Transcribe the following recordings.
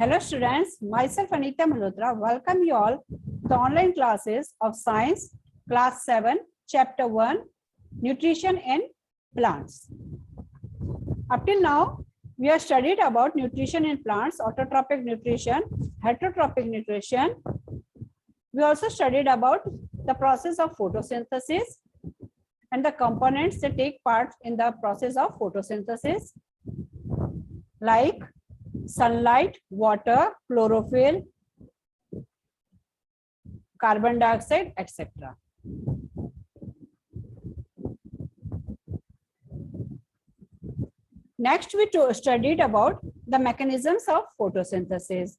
Hello students, myself Anita Malhotra welcome you all to the online classes of Science Class 7 Chapter 1 Nutrition in Plants. Up till now, we have studied about nutrition in plants, autotrophic nutrition, heterotrophic nutrition. We also studied about the process of photosynthesis and the components that take part in the process of photosynthesis, like sunlight, water, chlorophyll, carbon dioxide, etc. Next, we studied about the mechanisms of photosynthesis.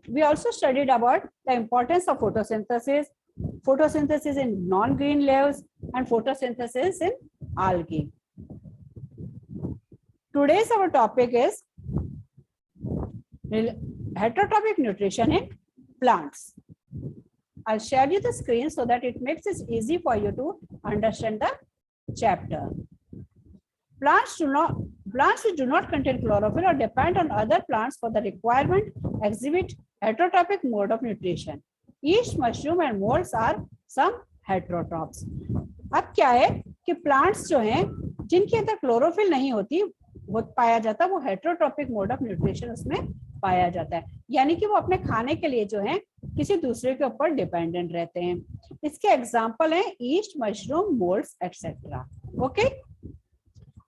We also studied about the importance of photosynthesis, photosynthesis in non-green leaves, and photosynthesis in algae. Today's our topic is heterotrophic nutrition in plants. I'll share you the screen so that it makes it easy for you to understand the chapter. Plants which do not contain chlorophyll or depend on other plants for the requirement exhibit heterotrophic mode of nutrition. Yeast, mushroom and molds are some heterotrophs. अब क्या है कि plants जो हैं जिनके अंदर chlorophyll नहीं होती वो पाया जाता है, वो हेटेरोट्रॉपिक मोड ऑफ न्यूट्रिशन उसमें पाया जाता है, यानी कि वो अपने खाने के लिए जो है किसी दूसरे के ऊपर डिपेंडेंट रहते हैं. इसके एग्जांपल हैं east, mushroom, moulds etcetera. Okay,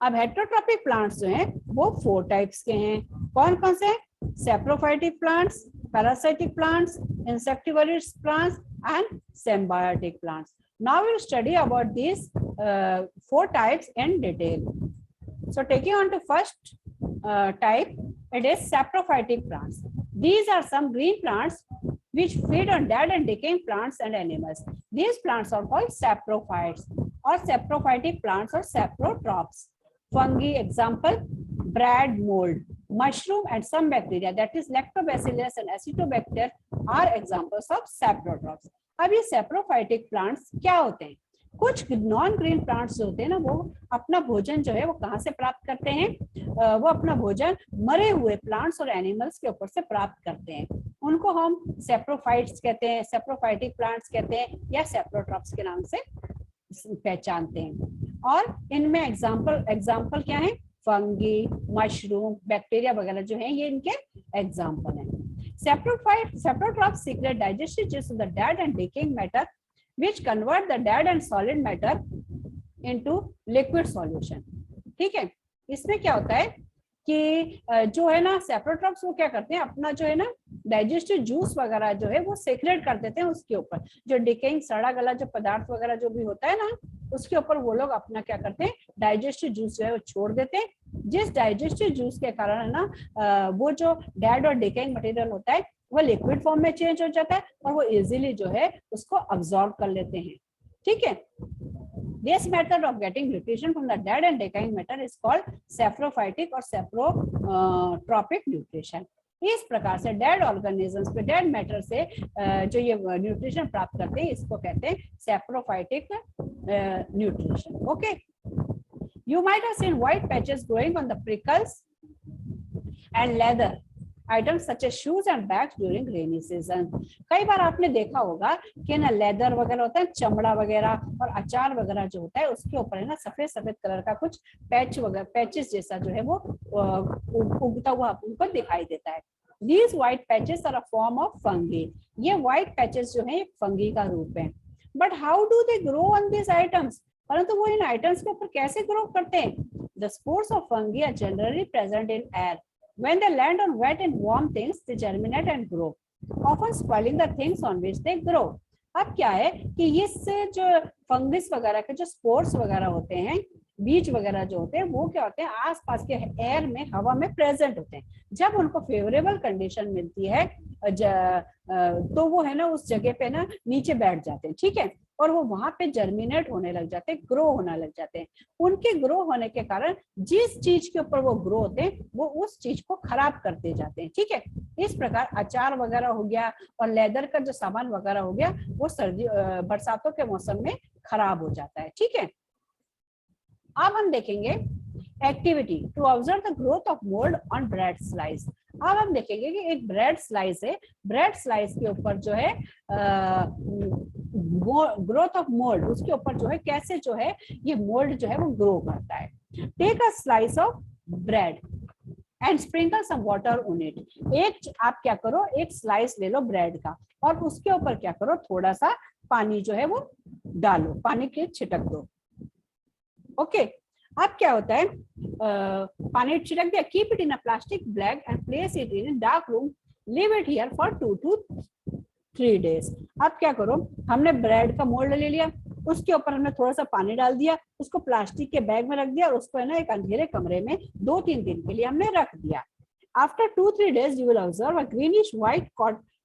अब हेटेरोट्रॉपिक प्लांट्स जो हैं वो 4 टाइप्स के हैं. कौन कौन से? Saprophytic plants, parasitic plants, insectivorous plants and symbiotic plants. Now we'll study about these 4 types in detail. So taking on to first type, it is saprophytic plants. These are some green plants which feed on dead and decaying plants and animals. These plants are called saprophytes or saprophytic plants or saprotrophs. Fungi, example, bread mold, mushroom and some bacteria, that is lactobacillus and acetobacter, are examples of saprotrophs. अब ये saprophytic plants क्या होते हैं? कुछ non green plants जो होते हैं ना, वो अपना भोजन जो है वो कहाँ से प्राप्त करते हैं? वो अपना भोजन मरे हुए प्लांट्स और एनिमल्स के ऊपर से प्राप्त करते हैं. उनको हम सैप्रोफाइट्स कहते हैं, सैप्रोफाइटिक प्लांट्स कहते हैं या सैप्रोट्रॉप्स के नाम से पहचानते हैं. और इनमें एग्जाम्पल क्या है? फंगी, मशरूम, बैक्टीरिया वगैरह जो है ये इनके एग्जाम्पल हैं. Saprotrophs secrete digestive juice of the dead and decaying matter, which convert the dead and solid matter into liquid solution. ठीक है, इसमें क्या होता है कि जो है ना सैप्रोट्रॉप्स वो क्या करते हैं, अपना जो है ना डाइजेस्टिव जूस वगैरह जो है वो सेक्रेट कर देते हैं उसके ऊपर. जो डिकेइंग सड़ा गला जो पदार्थ वगैरह जो भी होता है ना, उसके ऊपर वो लोग अपना क्या करते हैं, डाइजेस्टिव जूस जो है वो छोड़ देते हैं. जिस डाइजेस्टिव जूस के कारण है ना वो जो डेड और डिकेइंग मटेरियल होता है वो लिक्विड फॉर्म में चेंज हो जाता है और वो इजीली जो है उसको अब्सॉर्ब कर लेते हैं. ठीक है, this method of getting nutrition from the dead and decaying matter is called saprophytic or saprotrophic nutrition. इस प्रकार से डेड ऑर्गेनिजम्स पे डेड मैटर से जो ये न्यूट्रिशन प्राप्त करते हैं इसको कहते हैं saprophytic nutrition. Okay, you might have seen white patches growing on the prickles and leather items such as shoes and bags during rainy season. कई बार आपने देखा होगा कि ना लेदर वगैरह होता है, चमड़ा वगैरह और अचार वगैरह जो होता है उसके ऊपर है ना सफेद सफेद कलर का कुछ पैच वगैरह, पैचेस जैसा जो है वो उगता हुआ उनको दिखाई देता है. These white patches are a form of fungi. ये white patches जो है फंगी का रूप है. But how do they grow on these items? परंतु वो इन आइटम्स के ऊपर कैसे ग्रो करते हैं? The spores of fungi are generally present in air. When they land on wet and warm things, they germinate and grow, often spoiling the things on which they grow. अब क्या है कि इससे जो फंगस वगैरह के जो स्पोर्स वगैरह होते हैं, बीज वगैरह जो होते हैं वो क्या होते हैं, आसपास के एयर में, हवा में प्रेजेंट होते हैं. जब उनको फेवरेबल कंडीशन मिलती है तो वो है ना उस जगह पे ना नीचे बैठ जाते हैं. ठीक है, और वो वहां पे जर्मिनेट होने लग जाते हैं, ग्रो होने लग जाते हैं. उनके ग्रो होने के कारण जिस चीज के ऊपर वो ग्रो होते हैं वो उस चीज को खराब करते जाते हैं. ठीक है, इस प्रकार अचार वगैरह हो गया और लेदर का जो सामान वगैरह हो गया वो बरसातों के मौसम में खराब हो जाता है. ठीक है, अब हम देखेंगे activity to observe the growth of mould on bread slice. अब हम देखेंगे कि एक ब्रेड स्लाइस है, ब्रेड स्लाइस के ऊपर जो है ग्रोथ ऑफ मोल्ड, उसके ऊपर जो है कैसे जो है ये मोल्ड जो है वो ग्रो करता है। Take a slice of bread and sprinkle some water on it. एक आप क्या करो, एक स्लाइस ले लो ब्रेड का और उसके ऊपर क्या करो, थोड़ा सा पानी जो है वो डालो, पानी के छिटक दो। ओके, अब क्या होता है, पानी छिड़क दिया, keep it in a plastic bag and place it in dark room, leave it here for 2 to 3 days। अब क्या करो, हमने ब्रेड का मोल्ड ले लिया, उसके ऊपर हमने थोड़ा सा पानी डाल दिया, उसको प्लास्टिक के बैग में रख दिया और उसको है ना एक अंधेरे कमरे में 2-3 दिन के लिए हमने रख दिया। After 2-3 days you will observe a greenish white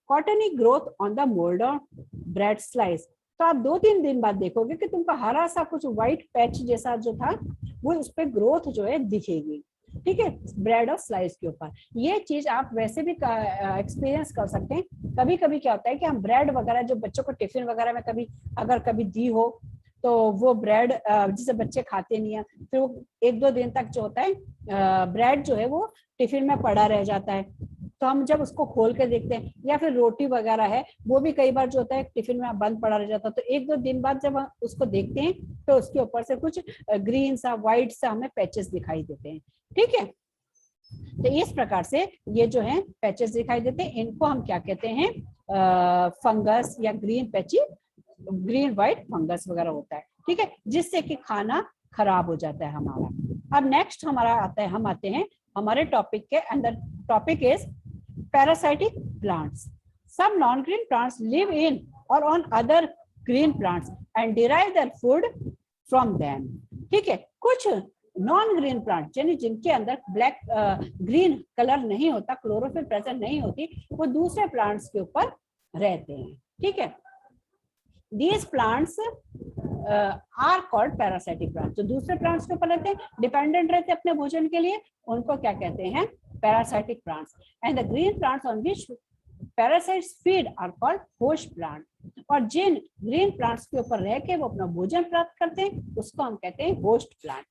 cottony growth on the mould of bread slice. तो आप 2-3 दिन बाद देखोगे कि तुमको हरा सा कुछ व्हाइट पैच जैसा जो था वो उस पर ग्रोथ जो है दिखेगी। ठीक है, ब्रेड और स्लाइस के ऊपर ये चीज आप वैसे भी एक्सपीरियंस कर सकते हैं। कभी कभी क्या होता है कि हम ब्रेड वगैरह जो बच्चों को टिफिन वगैरह में कभी अगर कभी दी हो तो वो ब्रेड जिसे बच्चे खाते नहीं है, फिर वो 1-2 दिन तक जो होता है ब्रेड जो है वो टिफिन में पड़ा रह जाता है। तो हम जब उसको खोल के देखते हैं, या फिर रोटी वगैरह है वो भी कई बार जो होता है टिफिन में बंद पड़ा रह जाता है, तो 1-2 दिन बाद जब हम उसको देखते हैं तो उसके ऊपर से कुछ ग्रीन सा व्हाइट सा हमें पैचेस दिखाई देते हैं। ठीक है, तो इस प्रकार से ये जो है पैचेस दिखाई देते हैं, इनको हम क्या कहते हैं, फंगस या green patchy, green white fungus वगैरह होता है। ठीक है, जिससे कि खाना खराब हो जाता है हमारा। अब नेक्स्ट हमारा आता है, हम आते हैं हमारे टॉपिक के अंदर। Topic is parasitic plants. Some non green plants live in और on other green plants and derive their food from them. ठीक है, कुछ नॉन ग्रीन प्लांट यानी जिनके अंदर ब्लैक ग्रीन कलर नहीं होता, क्लोरोफिल प्रेजेंट नहीं होती, वो दूसरे प्लांट्स के ऊपर रहते हैं। ठीक है, these plants are called parasitic plants। जो दूसरे प्लांट्स के ऊपर रहते हैं, डिपेंडेंट रहते हैं अपने भोजन के लिए, उनको क्या कहते हैं, parasitic plants। and the green plants on which parasites feed are called host plant। और जिन ग्रीन प्लांट्स के ऊपर रह के वो अपना भोजन प्राप्त करते हैं उसको हम कहते हैं host plant.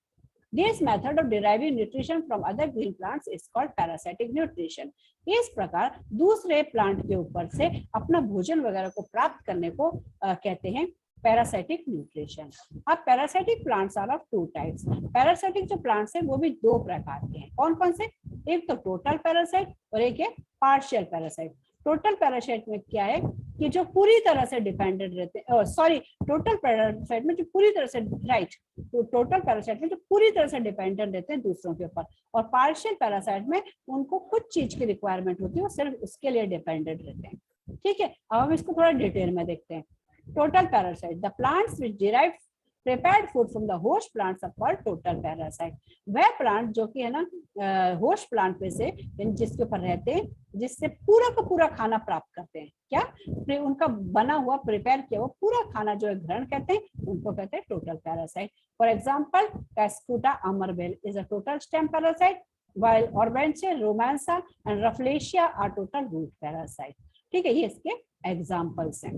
This method of deriving nutrition from other green plants is called parasitic nutrition। इस प्रकार दूसरे प्लांट के ऊपर से अपना भोजन वगैरह को प्राप्त करने को कहते हैं पैरासाइटिक न्यूट्रिशन। अब parasitic plants are of 2 types. Parasitic जो प्लांट्स है वो भी 2 प्रकार के हैं। कौन कौन से, एक तो टोटल पैरासाइट और एक है पार्शियल पैरासाइट। टोटल पैरासाइट में क्या है कि जो पूरी तरह से डिपेंडेंट रहते हैं, सॉरी टोटल पैरासाइट में जो पूरी तरह से, राइट, तो टोटल पैरासाइट में जो पूरी तरह से डिपेंडेंट रहते हैं दूसरों के ऊपर, और पार्शियल पैरासाइट में उनको कुछ चीज की रिक्वायरमेंट होती है, वो सिर्फ उसके लिए डिपेंडेंट रहते हैं। ठीक है, अब हम इसको थोड़ा डिटेल में देखते हैं। Total parasite, the plants which derive prepared food from the host plants are called total parasite। वह प्लांट जो कि है ना होस्ट प्लांट में से जिसके ऊपर रहते हैं, जिससे पूरा का पूरा खाना प्राप्त करते हैं, क्या उनका बना हुआ प्रिपेयर किया हुआ पूरा खाना जो है ग्रहण करते हैं, उनको कहते हैं total parasite. For example cuscuta अमरबेल is a total stem parasite, while Orbantia, Romanza and Rafflesia are total root parasite। ठीक है, ये इसके एग्जाम्पल्स हैं।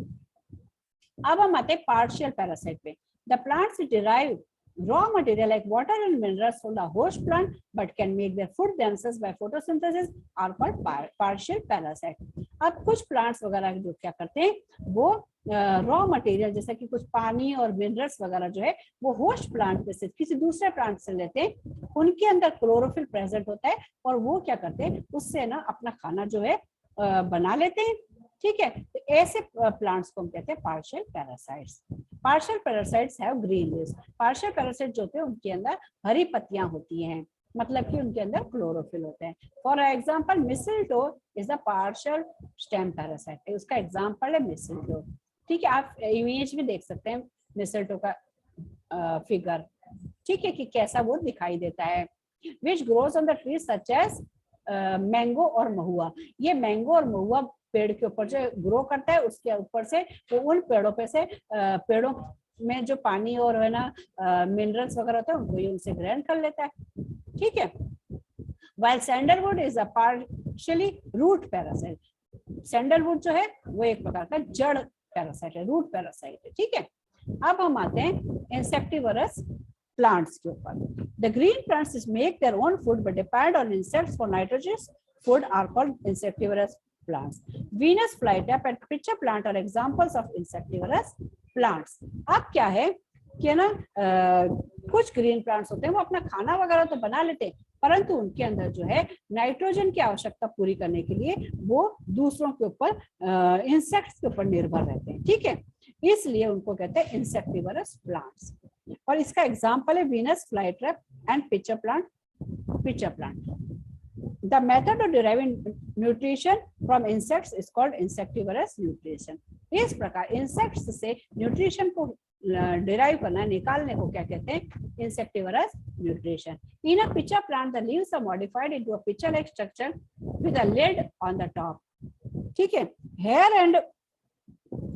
अब हम आते हैं पार्शियल पैरासाइट पे। The plants derive raw material like water and minerals from the host plant but can make their food themselves by photosynthesis are called partial parasite। अब कुछ प्लांट्स वगैरह जो क्या करते हैं, वो रॉ मटेरियल जैसे कि कुछ पानी और मिनरल्स वगैरह जो है वो होस्ट प्लांट में से किसी दूसरे प्लांट से लेते हैं, उनके अंदर क्लोरोफिल प्रेजेंट होता है और वो क्या करते हैं उससे ना अपना खाना जो है बना लेते हैं। ठीक है, तो ऐसे प्लांट्स को हम कहते हैं partial parasites. Partial parasites have green leaves. Partial parasite जो होते हैं उनके अंदर हरी पत्तियां होती हैं, मतलब कि उनके अंदर क्लोरोफिल होते हैं। For example mistletoe is the partial stem parasite, उसका एग्जांपल है मिसलटो। ठीक है, आप इमेज में देख सकते हैं मिसलटो का फिगर। ठीक है, कि कैसा वो दिखाई देता है। Which grows on the tree such as mango और महुआ। ये मैंगो और महुआ पेड़ के ऊपर जो ग्रो करता है, उसके ऊपर से वो उन पेड़ों पे से पेड़ों में जो पानी और है ना मिनरल्स वगैरह होता है उनको ये उनसे ग्रहण कर लेता है। ठीक है, while sandalwood is a partially root parasite. Sandalwood जो है वो एक प्रकार का जड़ पैरासाइट है, रूट पैरासाइट है। ठीक है, अब हम आते हैं इंसेक्टिवरस प्लांट्स के ऊपर। The green plants make their own food but depend on insects for nitrogenous food are called insectivorous plants. Venus flytrap and pitcher plant are examples of insectivorous plants. अब क्या है कि ना कुछ ग्रीन प्लांट्स होते हैं वो अपना खाना वगैरह तो बना लेते हैं, परंतु उनके अंदर जो है नाइट्रोजन की आवश्यकता पूरी करने के लिए वो दूसरों के ऊपर इंसेक्ट्स के ऊपर निर्भर रहते हैं। ठीक है, इसलिए उनको कहते हैं इंसेक्टिवरस प्लांट्स। और इसका एग्जांपल है Venus flytrap and pitcher plant. Pitcher plant The method of deriving nutrition from insects is called insectivorous nutrition. इस प्रकार insects से nutrition को derive करना, निकालने को क्या कहते हैं? Insectivorous nutrition. In a pitcher plant, the leaves are modified into a pitcher-like structure with a lid on the top. ठीक है, hair and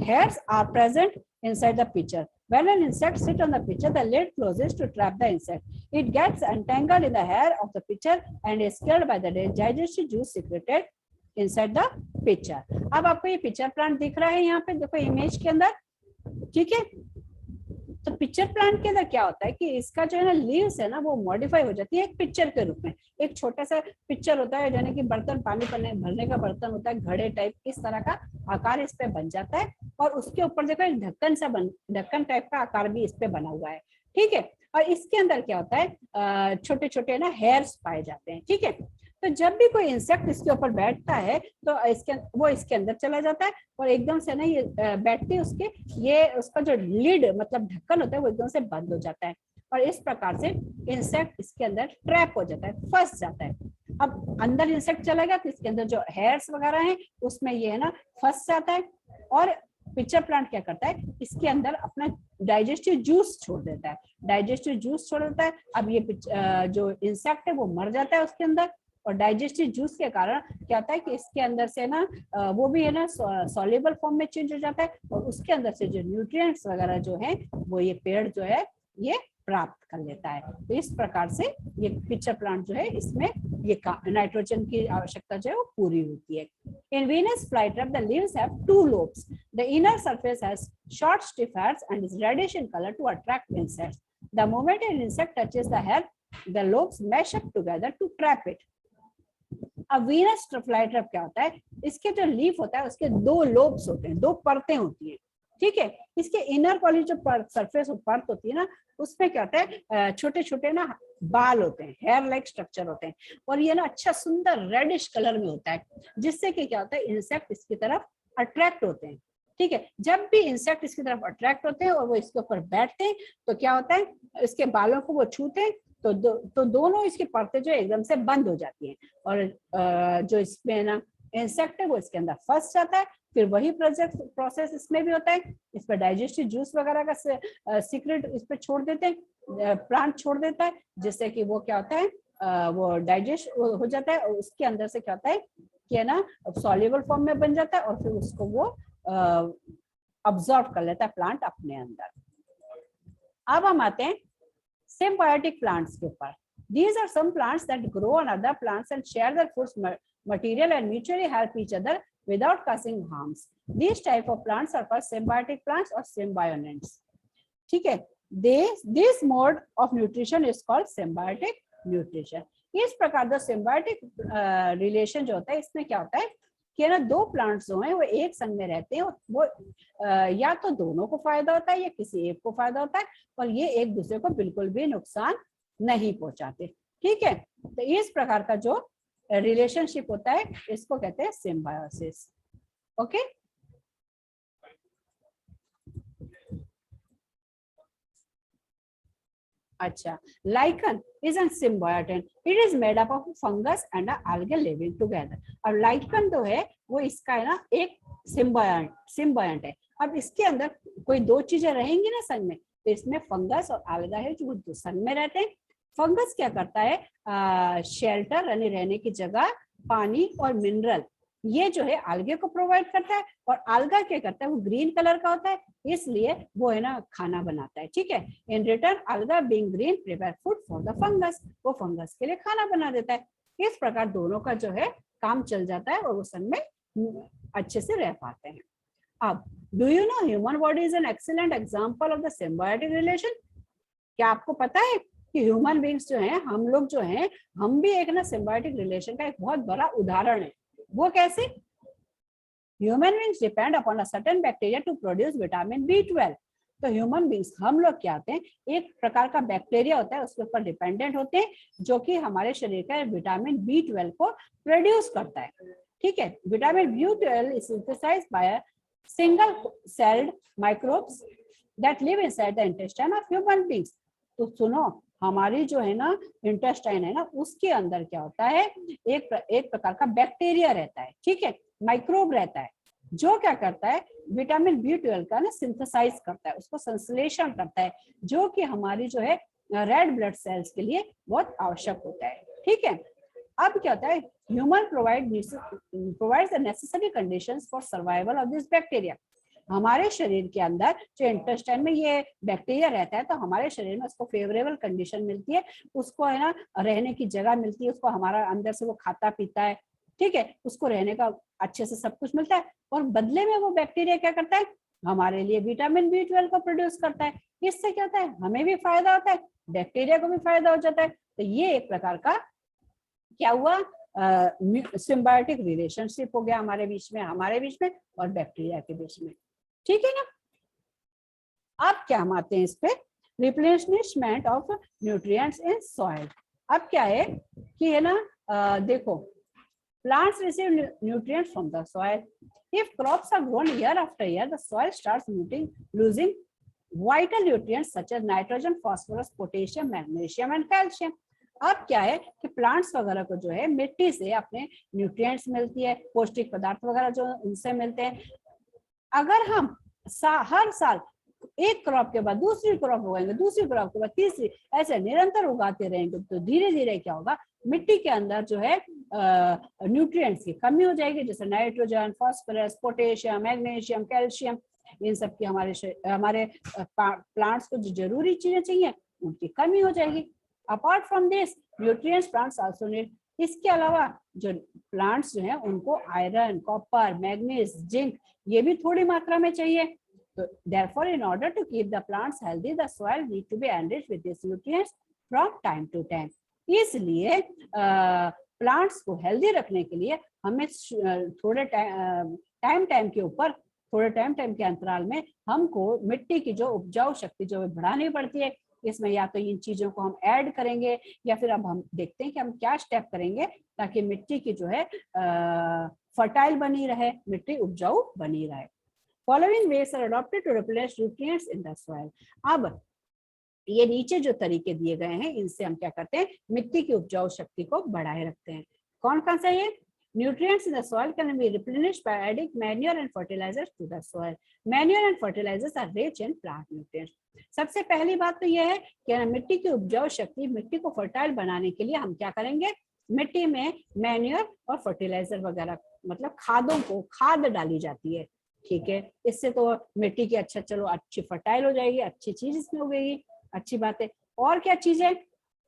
hairs are present inside the pitcher. When an insect sits on the pitcher, the lid closes to trap the insect. It gets entangled in the hair of the pitcher and is killed by the digestive juice secreted inside the pitcher. अब आपको ये pitcher plant दिख रहा है यहाँ पे, देखो image के अंदर। ठीक है, तो पिक्चर प्लांट के अंदर क्या होता है कि इसका जो है ना लीव्स है ना वो मॉडिफाई हो जाती है एक पिक्चर के रूप में। एक छोटा सा पिक्चर होता है यानी कि बर्तन, पानी भरने का बर्तन होता है, घड़े टाइप, इस तरह का आकार इस पे बन जाता है। और उसके ऊपर देखो एक ढक्कन टाइप का आकार भी इस पे बना हुआ है। ठीक है, और इसके अंदर क्या होता है छोटे छोटे ना हेयर्स पाए जाते हैं। ठीक है, तो जब भी कोई इंसेक्ट इसके ऊपर बैठता है तो इसके अंदर चला जाता है और एकदम से ना ये बैठते उसका जो लिड मतलब ढक्कन होता है वो एकदम से बंद हो जाता है और इस प्रकार से इंसेक्ट इसके अंदर ट्रैप हो जाता है, फंस जाता है। अब अंदर इंसेक्ट चला गया तो इसके अंदर जो हेयर्स वगैरह हैं उसमें ये है ना फंस जाता है और पिक्चर प्लांट क्या करता है इसके अंदर अपना डाइजेस्टिव जूस छोड़ देता है। डाइजेस्टिव जूस छोड़ देता है। अब ये जो इंसेक्ट है वो मर जाता है उसके अंदर और डाइजेस्टिव जूस के कारण क्या होता है कि इसके अंदर से ना वो भी है ना सॉल्युबल फॉर्म में चेंज हो जाता है और उसके अंदर से जो न्यूट्रिएंट्स वगैरह जो है वो ये पेड़ जो है ये प्राप्त कर लेता है। तो इस प्रकार से ये पिक्चर प्लांट जो है इसमें ये नाइट्रोजन की आवश्यकता जो है वो पूरी होती है। In Venus flytrap the leaves have 2 lobes. The inner surface has short stiff hairs and is reddish in color to attract insects. The moment an insect touches the hair, the lobes mesh up together to trap it. अब Venus flytrap क्या होता है, इसके जो leaf होता है उसके 2 lobes होते हैं, 2 परतें होती हैं। ठीक है, इसके इनर वाली जो सरफेस परत होती है ना उसमें क्या होता है छोटे छोटे ना बाल होते हैं, हेयर लाइक स्ट्रक्चर होते हैं और ये ना अच्छा सुंदर रेडिश कलर में होता है जिससे कि क्या होता है इंसेक्ट इसकी तरफ अट्रैक्ट होते हैं। ठीक है, जब भी इंसेक्ट इसकी तरफ अट्रैक्ट होते हैं और वो इसके ऊपर बैठते हैं तो क्या होता है इसके बालों को वो छूते हैं तो दोनों इसकी परतें जो एकदम से बंद हो जाती हैं और जो इसमें ना इंसेक्ट है वो इसके अंदर फंस जाता है। फिर वही प्रोसेस इसमें भी होता है, इस पर डाइजेस्टिव जूस वगैरह का सीक्रेट इस पे छोड़ देते हैं, प्लांट छोड़ देता है जिससे कि वो क्या होता है वो डाइजेस्ट हो जाता है और उसके अंदर से क्या होता है कि ना सॉल्युबल फॉर्म में बन जाता है और फिर उसको वो अब्सॉर्ब कर लेता है प्लांट अपने अंदर। अब हम आते हैं symbiotic plants के ऊपर। These are some plants that grow on other plants and share their food material and mutually help each other without causing harms. These type of plants are called symbiotic plants or symbionts. ठीक है, this mode of nutrition is called symbiotic nutrition. इस प्रकार का symbiotic relation जो होता है इसमें क्या होता है कि ना 2 प्लांट्स जो हैं वो एक संग में रहते हैं और वो या तो दोनों को फायदा होता है या किसी एक को फायदा होता है और ये एक दूसरे को बिल्कुल भी नुकसान नहीं पहुंचाते। ठीक है, तो इस प्रकार का जो रिलेशनशिप होता है इसको कहते हैं सिम्बायोसिस। ओके, अच्छा, lichen is a symbiote. It is made up of fungus and algae living together. अब lichen तो है वो इसका है ना एक सिम्बायंट है। अब इसके अंदर कोई 2 चीजें रहेंगी ना संग में, तो इसमें फंगस और alga है जो संग में रहते हैं। फंगस क्या करता है शेल्टर यानी रहने की जगह, पानी और मिनरल ये जो है algae को प्रोवाइड करता है और alga क्या करता है वो ग्रीन कलर का होता है इसलिए वो है ना खाना बनाता है। ठीक है, in return alga being green prepare food for the fungus, वो फंगस के लिए खाना बना देता है। इस प्रकार दोनों का जो है काम चल जाता है और वो संग में अच्छे से रह पाते हैं। अब do you know human body is an excellent example of the symbiotic relation. क्या आपको पता है कि ह्यूमन बींग्स जो हैं, हम लोग जो हैं, हम भी एक ना सिम्बायोटिक रिलेशन का एक बहुत बड़ा उदाहरण है। वो कैसे? Human beings depend upon a certain bacteria to produce vitamin B12। तो ह्यूमन बींग्स, हम लोग क्या होते हैं, एक प्रकार का बैक्टीरिया होता है, उसके ऊपर डिपेंडेंट होते हैं, जो कि हमारे शरीर का विटामिन B12 को प्रोड्यूस करता है। ठीक है, vitamin B12 is synthesised by single celled microbes that live inside the intestine of human beings. तो सुनो, हमारी जो है ना इंटेस्टाइन है ना, उसके अंदर क्या होता है, एक प्रकार का बैक्टीरिया रहता है, ठीक है, माइक्रोब रहता है, जो क्या करता है, विटामिन B12 का ना सिंथेसाइज करता है, उसको संश्लेषण करता है, जो कि हमारी जो है रेड ब्लड सेल्स के लिए बहुत आवश्यक होता है। ठीक है, अब क्या होता है, human provides the necessary conditions for survival of this bacteria. हमारे शरीर के अंदर जो इंटेस्टाइन में ये बैक्टीरिया रहता है, तो हमारे शरीर में उसको फेवरेबल कंडीशन मिलती है, उसको है ना रहने की जगह मिलती है, उसको हमारा अंदर से वो खाता पीता है, ठीक है, उसको रहने का अच्छे से सब कुछ मिलता है, और बदले में वो बैक्टीरिया क्या करता है, हमारे लिए विटामिन B12 को प्रोड्यूस करता है। इससे क्या होता है, हमें भी फायदा होता है, बैक्टीरिया को भी फायदा हो जाता है। तो ये एक प्रकार का क्या हुआ, सिम्बायोटिक रिलेशनशिप हो गया हमारे बीच में और बैक्टीरिया के बीच में। ठीक है ना। अब क्या हम आते हैं इस पे, replenishment of nutrients in soil. अब क्या है कि है ना, देखो, plants receive nutrients from the soil. If crops are grown year after year, the soil starts losing vital nutrients such as nitrogen, phosphorus, potassium, magnesium and calcium. अब क्या है कि प्लांट्स वगैरह को जो है मिट्टी से अपने न्यूट्रिएंट्स मिलती है, पौष्टिक पदार्थ वगैरह जो उनसे मिलते हैं। अगर हम हर साल एक क्रॉप के बाद दूसरी क्रॉप उगाएंगे, दूसरी क्रॉप के बाद तीसरी, ऐसे निरंतर उगाते रहेंगे, तो धीरे धीरे क्या होगा, मिट्टी के अंदर जो है न्यूट्रिएंट्स की कमी हो जाएगी, जैसे nitrogen, phosphorus, potassium, magnesium, calcium, इन सब की हमारे प्लांट्स को जो जरूरी चीजें चाहिए उनकी कमी हो जाएगी। Apart from this nutrients plants also need. इसके अलावा जो प्लांट्स जो है उनको आयरन, कॉपर, मैग्नीज, जिंक ये भी थोड़ी मात्रा में चाहिए। तो therefore, in order to keep the plants healthy, the soil need to be enriched with these nutrients from time to time. इसलिए प्लांट्स को हेल्दी रखने के लिए हमें थोड़े टाइम के ऊपर, थोड़े टाइम के अंतराल में हमको मिट्टी की जो उपजाऊ शक्ति जो है बढ़ानी पड़ती है। इसमें या तो इन चीजों को हम ऐड करेंगे, या फिर अब हम देखते हैं कि हम क्या स्टेप करेंगे ताकि मिट्टी की जो है फर्टाइल बनी रहे, मिट्टी उपजाऊ बनी रहे। Following ways are adopted to replenish nutrients in the soil. अब ये नीचे जो तरीके दिए गए हैं, इनसे हम क्या करते हैं, मिट्टी की उपजाऊ शक्ति को बढ़ाए रखते हैं। कौन कौन सा ये? Nutrients in the soil can be replenished by adding manure and fertilizers to the soil. Manure and fertilizers are rich in plant nutrients. सबसे पहली बात तो ये है कि मिट्टी की उपजाऊ शक्ति, मिट्टी को फर्टाइल बनाने के लिए हम क्या करेंगे, मिट्टी में मैन्योर और फर्टिलाइजर वगैरह, मतलब खाद डाली जाती है। ठीक है, इससे तो मिट्टी की चलो अच्छी फर्टाइल हो जाएगी, अच्छी चीज इसमें उगेगी, अच्छी बात है। और क्या चीज है?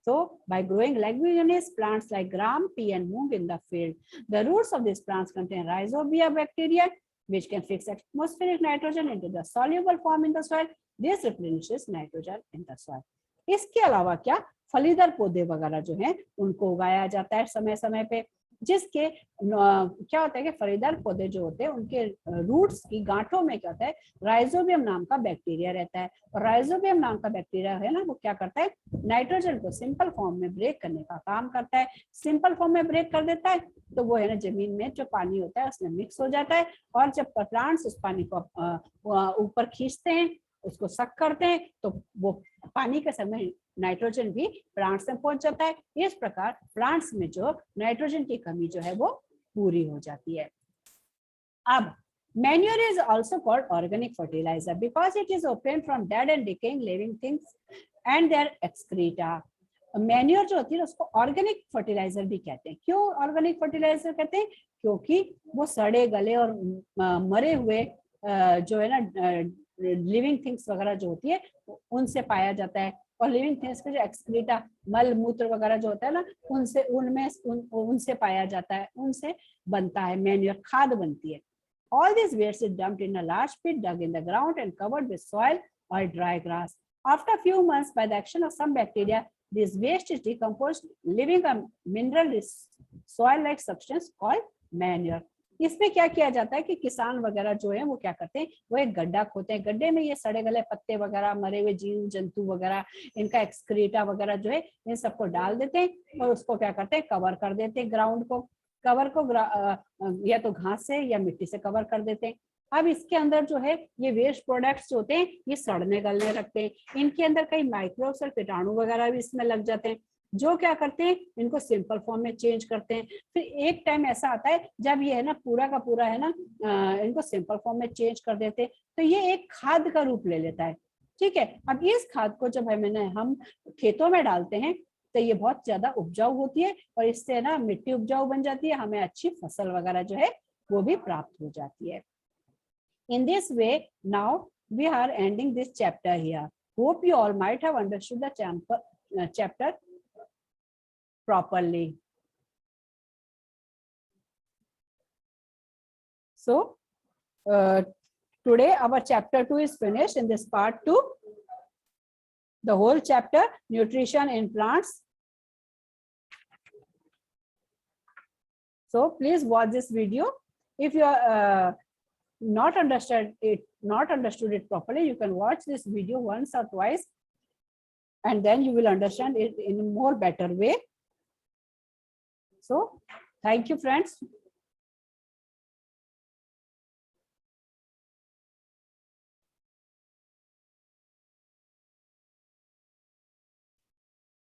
So by growing leguminous plants like gram, pea and moong in the field, the roots of these plants contain rhizobia bacteria which can fix atmospheric nitrogen into the soluble form in the soil. This replenishes nitrogen in the soil. इसके अलावा क्या, फलीदार पौधे वगैरह जो हैं उनको उगाया जाता है समय समय पे, जिसके क्या होता है कि फलीदार पौधे जो होते हैं उनके रूट्स की गांठों में क्या होता है, राइजोबियम नाम का बैक्टीरिया रहता है। और राइजोबियम नाम का बैक्टीरिया है ना, वो क्या करता है, नाइट्रोजन को सिंपल फॉर्म में ब्रेक करने का काम करता है। सिंपल फॉर्म में ब्रेक कर देता है तो वो है ना जमीन में जो पानी होता है उसमें मिक्स हो जाता है, और जब प्लांट्स उस पानी को ऊपर खींचते हैं, उसको सक करते हैं, तो वो पानी के समय नाइट्रोजन भी प्लांट्स में पहुंच जाता है। इस प्रकार प्लांट्स में जो नाइट्रोजन की कमी जो है वो पूरी हो जाती है। अब manure is also called organic fertilizer because it is obtained from dead and decaying living things and their excreta. Manure जो होती है उसको ऑर्गेनिक फर्टिलाइजर भी कहते हैं। क्यों ऑर्गेनिक फर्टिलाइजर कहते हैं? क्योंकि वो सड़े गले और मरे हुए जो है ना लिविंग थिंग्स वगैरह जो होती है उनसे पाया जाता है, और लिविंग थिंग्स के जो एक्सक्रीटा, मल मूत्र वगैरह जो होता है ना, उनसे पाया जाता है, उनसे बनता है मैन्योर, खाद बनती है। All these waste is dumped in a large pit dug in the ground and covered with soil or dry grass. After a few months, by the action of some bacteria, this waste is decomposed, leaving a mineral soil-like substance called manure. इसमें क्या किया जाता है कि किसान वगैरह जो है वो क्या करते हैं, वो एक गड्ढा खोते हैं, गड्ढे में ये सड़े गले पत्ते वगैरह, मरे हुए जीव जंतु वगैरह, इनका एक्सक्रीटा वगैरह जो है इन सबको डाल देते हैं और उसको क्या करते हैं, कवर कर देते हैं। ग्राउंड को कवर को या तो घास से या मिट्टी से कवर कर देते हैं। अब इसके अंदर जो है ये वेस्ट प्रोडक्ट्स होते हैं, ये सड़ने गलने लगते हैं। इनके अंदर कई माइक्रोब्स और कीटाणु वगैरह भी इसमें लग जाते हैं, जो क्या करते हैं, इनको सिंपल फॉर्म में चेंज करते हैं। फिर एक टाइम ऐसा आता है जब ये है ना पूरा का पूरा है ना इनको सिंपल फॉर्म में चेंज कर देते हैं, तो ये एक खाद का रूप ले लेता है। ठीक है, अब इस खाद को जब हम खेतों में डालते हैं तो ये बहुत ज्यादा उपजाऊ होती है और इससे ना मिट्टी उपजाऊ बन जाती है, हमें अच्छी फसल वगैरह जो है वो भी प्राप्त हो जाती है। In this way, now we are ending this chapter here. Hope you all might have understood the chapter properly. So, today our chapter 2 is finished. In this part 2, the whole chapter, nutrition in plants. So, please watch this video. If you are not understood it properly, you can watch this video once or twice and then you will understand it in a more better way. So thank you friends.